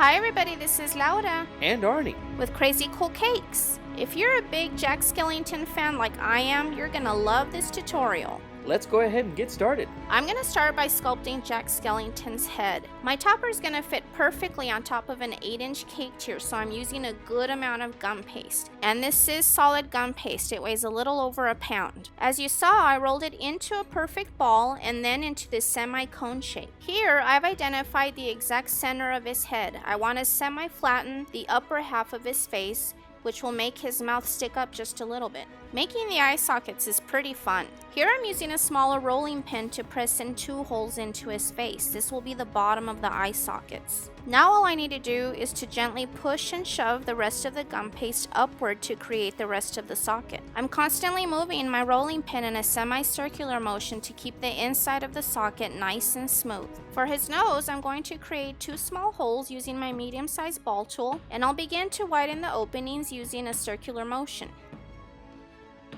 Hi everybody, this is Laura and Arnie with Crazy Cool Cakes. If you're a big Jack Skellington fan like I am, you're gonna love this tutorial. Let's go ahead and get started. I'm gonna start by sculpting Jack Skellington's head. My topper is gonna fit perfectly on top of an 8-inch cake tier, so I'm using a good amount of gum paste. And this is solid gum paste. It weighs a little over a pound. As you saw, I rolled it into a perfect ball and then into this semi-cone shape. Here, I've identified the exact center of his head. I want to semi-flatten the upper half of his face, which will make his mouth stick up just a little bit. Making the eye sockets is pretty fun. Here I'm using a smaller rolling pin to press in 2 holes into his face. This will be the bottom of the eye sockets. Now all I need to do is to gently push and shove the rest of the gum paste upward to create the rest of the socket. I'm constantly moving my rolling pin in a semicircular motion to keep the inside of the socket nice and smooth. For his nose, I'm going to create 2 small holes using my medium-sized ball tool, and I'll begin to widen the openings using a circular motion.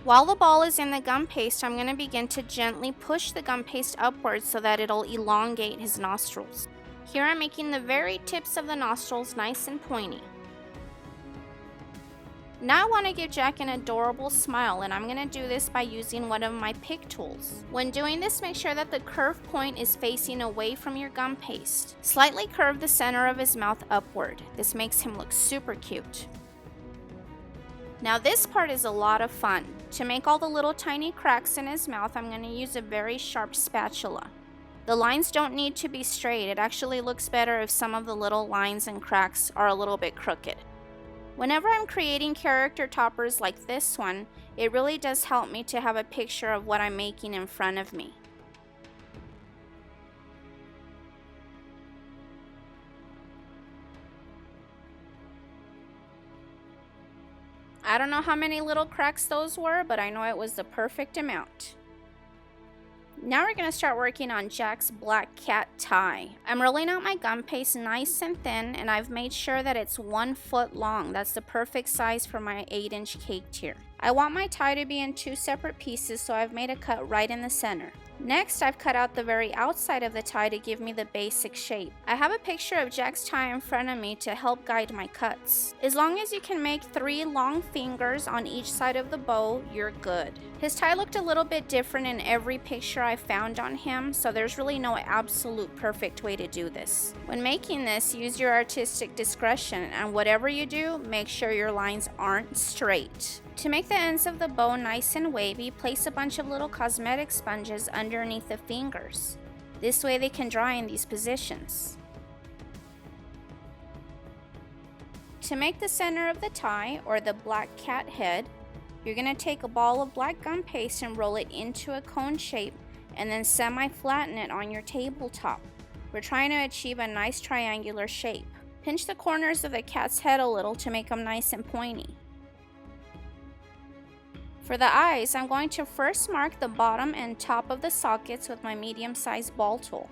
While the ball is in the gum paste, I'm going to begin to gently push the gum paste upwards so that it'll elongate his nostrils. Here I'm making the very tips of the nostrils nice and pointy. Now I want to give Jack an adorable smile, and I'm going to do this by using one of my pick tools. When doing this, make sure that the curved point is facing away from your gum paste. Slightly curve the center of his mouth upward. This makes him look super cute. Now this part is a lot of fun. To make all the little tiny cracks in his mouth, I'm going to use a very sharp spatula. The lines don't need to be straight. It actually looks better if some of the little lines and cracks are a little bit crooked. Whenever I'm creating character toppers like this one, it really does help me to have a picture of what I'm making in front of me. I don't know how many little cracks those were, but I know it was the perfect amount. Now we're going to start working on Jack's black cat tie. I'm rolling out my gum paste nice and thin, and I've made sure that it's 1 foot long. That's the perfect size for my 8-inch cake tier. I want my tie to be in 2 separate pieces, so I've made a cut right in the center. Next, I've cut out the very outside of the tie to give me the basic shape. I have a picture of Jack's tie in front of me to help guide my cuts. As long as you can make 3 long fingers on each side of the bow, you're good. His tie looked a little bit different in every picture I found on him, so there's really no absolute perfect way to do this. When making this, use your artistic discretion, and whatever you do, make sure your lines aren't straight. To make the ends of the bow nice and wavy, place a bunch of little cosmetic sponges underneath the fingers. This way they can dry in these positions. To make the center of the tie, or the black cat head, you're going to take a ball of black gum paste and roll it into a cone shape, and then semi-flatten it on your tabletop. We're trying to achieve a nice triangular shape. Pinch the corners of the cat's head a little to make them nice and pointy. For the eyes, I'm going to first mark the bottom and top of the sockets with my medium-sized ball tool.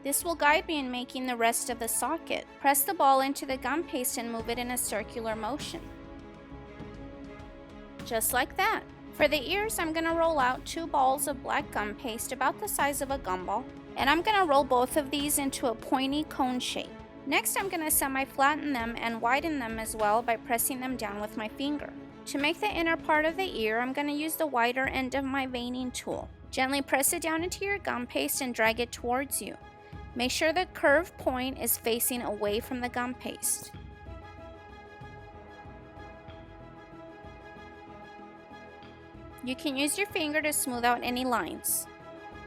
This will guide me in making the rest of the socket. Press the ball into the gum paste and move it in a circular motion. Just like that. For the ears, I'm going to roll out 2 balls of black gum paste about the size of a gumball, and I'm going to roll both of these into a pointy cone shape. Next, I'm going to semi-flatten them and widen them as well by pressing them down with my finger. To make the inner part of the ear, I'm going to use the wider end of my veining tool. Gently press it down into your gum paste and drag it towards you. Make sure the curved point is facing away from the gum paste. You can use your finger to smooth out any lines.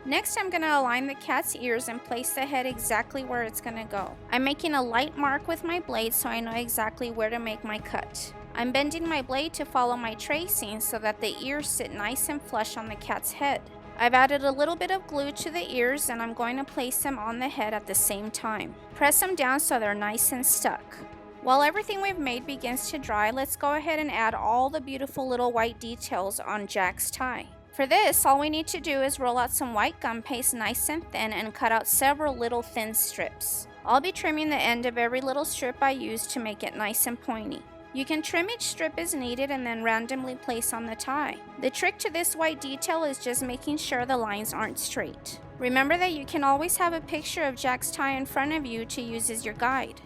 Next, I'm going to align the cat's ears and place the head exactly where it's going to go. I'm making a light mark with my blade so I know exactly where to make my cut. I'm bending my blade to follow my tracing so that the ears sit nice and flush on the cat's head. I've added a little bit of glue to the ears, and I'm going to place them on the head at the same time. Press them down so they're nice and stuck. While everything we've made begins to dry, let's go ahead and add all the beautiful little white details on Jack's tie. For this, all we need to do is roll out some white gum paste nice and thin and cut out several little thin strips. I'll be trimming the end of every little strip I use to make it nice and pointy. You can trim each strip as needed and then randomly place on the tie. The trick to this white detail is just making sure the lines aren't straight. Remember that you can always have a picture of Jack's tie in front of you to use as your guide.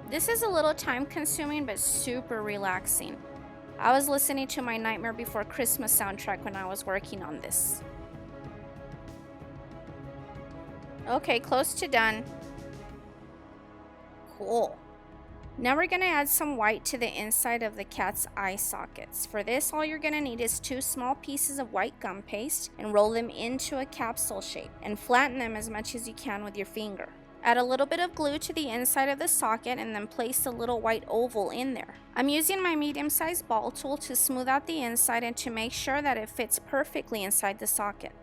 This is a little time consuming but super relaxing. I was listening to my Nightmare Before Christmas soundtrack when I was working on this. Okay, close to done. Cool. Now we're going to add some white to the inside of the cat's eye sockets. For this, all you're going to need is 2 small pieces of white gum paste and roll them into a capsule shape and flatten them as much as you can with your finger. Add a little bit of glue to the inside of the socket and then place a little white oval in there. I'm using my medium-sized ball tool to smooth out the inside and to make sure that it fits perfectly inside the socket.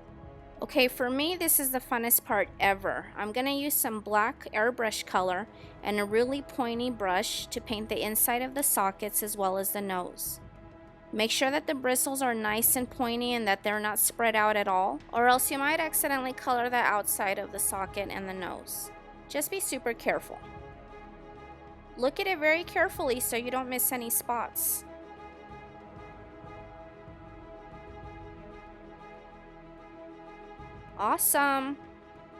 Okay, for me, this is the funnest part ever. I'm going to use some black airbrush color and a really pointy brush to paint the inside of the sockets as well as the nose. Make sure that the bristles are nice and pointy and that they're not spread out at all, or else you might accidentally color the outside of the socket and the nose. Just be super careful. Look at it very carefully so you don't miss any spots. Awesome.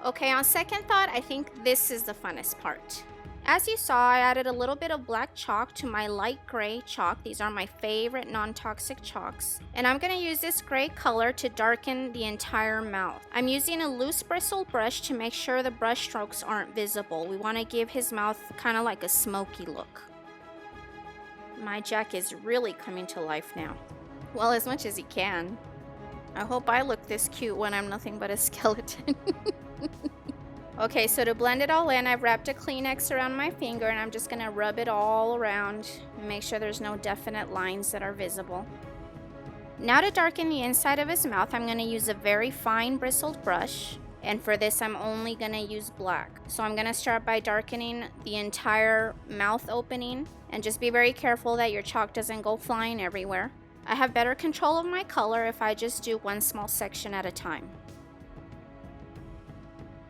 Okay, on second thought, I think this is the funnest part. As you saw, I added a little bit of black chalk to my light gray chalk. These are my favorite non-toxic chalks. And I'm going to use this gray color to darken the entire mouth. I'm using a loose bristled brush to make sure the brush strokes aren't visible. We want to give his mouth kind of like a smoky look. My Jack is really coming to life now. Well, as much as he can. I hope I look this cute when I'm nothing but a skeleton. Okay, so to blend it all in, I've wrapped a Kleenex around my finger and I'm just going to rub it all around and make sure there's no definite lines that are visible. Now to darken the inside of his mouth, I'm going to use a very fine bristled brush. And for this, I'm only going to use black. So I'm going to start by darkening the entire mouth opening. And just be very careful that your chalk doesn't go flying everywhere. I have better control of my color if I just do one small section at a time.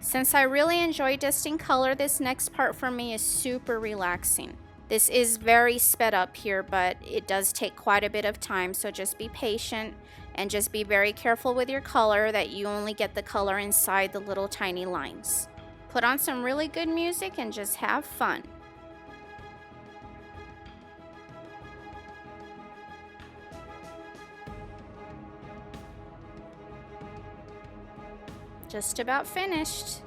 Since I really enjoy dusting color, this next part for me is super relaxing. This is very sped up here, but it does take quite a bit of time, so just be patient and just be very careful with your color that you only get the color inside the little tiny lines. Put on some really good music and just have fun. Just about finished.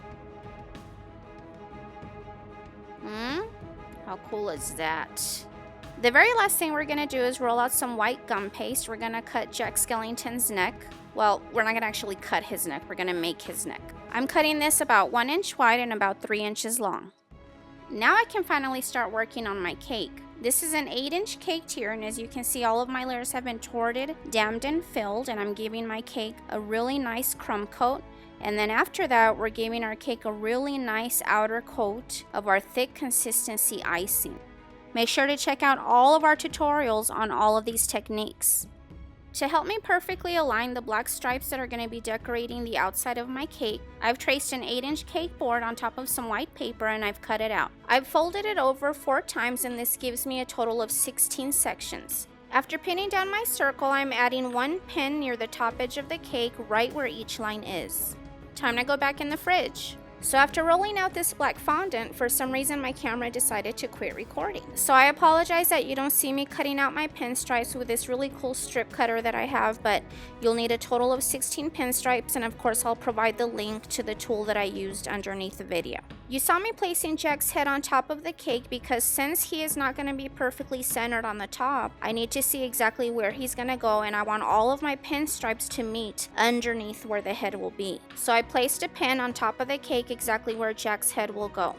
How cool is that? The very last thing we're going to do is roll out some white gum paste. We're going to cut Jack Skellington's neck. Well, we're not going to actually cut his neck. We're going to make his neck. I'm cutting this about 1 inch wide and about 3 inches long. Now I can finally start working on my cake. This is an 8-inch cake tier, and as you can see, all of my layers have been torted, dammed, and filled, and I'm giving my cake a really nice crumb coat. And then after that, we're giving our cake a really nice outer coat of our thick consistency icing. Make sure to check out all of our tutorials on all of these techniques. To help me perfectly align the black stripes that are going to be decorating the outside of my cake, I've traced an 8-inch cake board on top of some white paper and I've cut it out. I've folded it over 4 times and this gives me a total of 16 sections. After pinning down my circle, I'm adding 1 pin near the top edge of the cake right where each line is. Time to go back in the fridge. So after rolling out this black fondant, for some reason my camera decided to quit recording. So I apologize that you don't see me cutting out my pinstripes with this really cool strip cutter that I have, but you'll need a total of 16 pinstripes, and of course I'll provide the link to the tool that I used underneath the video. You saw me placing Jack's head on top of the cake because since he is not going to be perfectly centered on the top, I need to see exactly where he's going to go, and I want all of my pinstripes to meet underneath where the head will be. So I placed a pin on top of the cake exactly where Jack's head will go.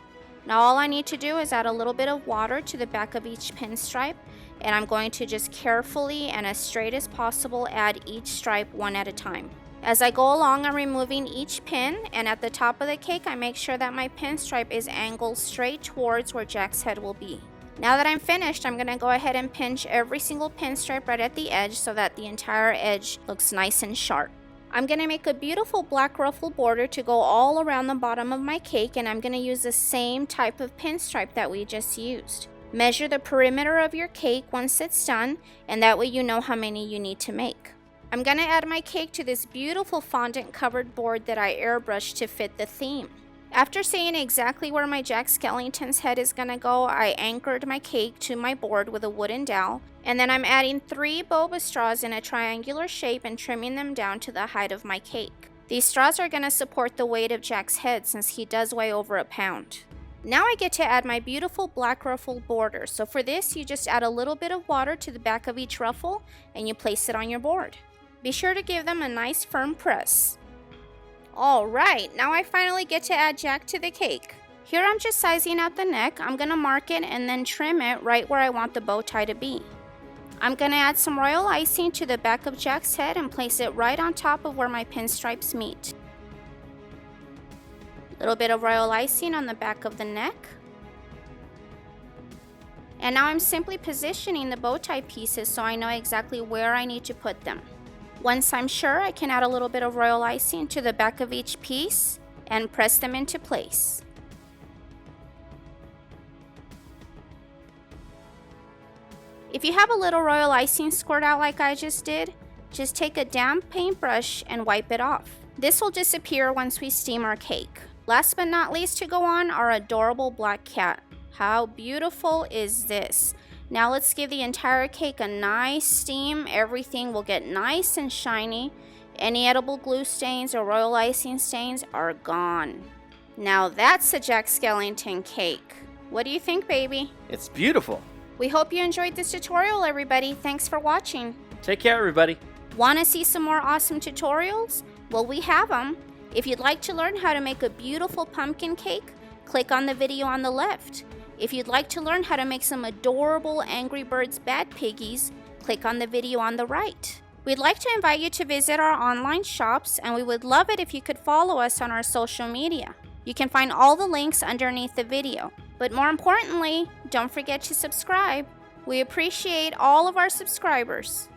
Now all I need to do is add a little bit of water to the back of each pinstripe, and I'm going to just carefully and as straight as possible add each stripe one at a time. As I go along, I'm removing each pin, and at the top of the cake, I make sure that my pinstripe is angled straight towards where Jack's head will be. Now that I'm finished, I'm going to go ahead and pinch every single pinstripe right at the edge so that the entire edge looks nice and sharp. I'm going to make a beautiful black ruffle border to go all around the bottom of my cake, and I'm going to use the same type of pinstripe that we just used. Measure the perimeter of your cake once it's done, and that way you know how many you need to make. I'm going to add my cake to this beautiful fondant covered board that I airbrushed to fit the theme. After seeing exactly where my Jack Skellington's head is gonna go, I anchored my cake to my board with a wooden dowel, and then I'm adding 3 boba straws in a triangular shape and trimming them down to the height of my cake. These straws are gonna support the weight of Jack's head since he does weigh over a pound. Now I get to add my beautiful black ruffle border. So for this, you just add a little bit of water to the back of each ruffle and you place it on your board. Be sure to give them a nice firm press. Alright, now I finally get to add Jack to the cake. Here I'm just sizing out the neck. I'm going to mark it and then trim it right where I want the bow tie to be. I'm going to add some royal icing to the back of Jack's head and place it right on top of where my pinstripes meet. Little bit of royal icing on the back of the neck. And now I'm simply positioning the bow tie pieces so I know exactly where I need to put them. Once I'm sure, I can add a little bit of royal icing to the back of each piece and press them into place. If you have a little royal icing squirt out like I just did, just take a damp paintbrush and wipe it off. This will disappear once we steam our cake. Last but not least to go on, our adorable black cat. How beautiful is this? Now let's give the entire cake a nice steam. Everything will get nice and shiny. Any edible glue stains or royal icing stains are gone. Now that's a Jack Skellington cake. What do you think, baby? It's beautiful. We hope you enjoyed this tutorial, everybody. Thanks for watching. Take care, everybody. Want to see some more awesome tutorials? Well, we have them. If you'd like to learn how to make a beautiful pumpkin cake, click on the video on the left. If you'd like to learn how to make some adorable Angry Birds Bad Piggies, click on the video on the right. We'd like to invite you to visit our online shops, and we would love it if you could follow us on our social media. You can find all the links underneath the video. But more importantly, don't forget to subscribe. We appreciate all of our subscribers.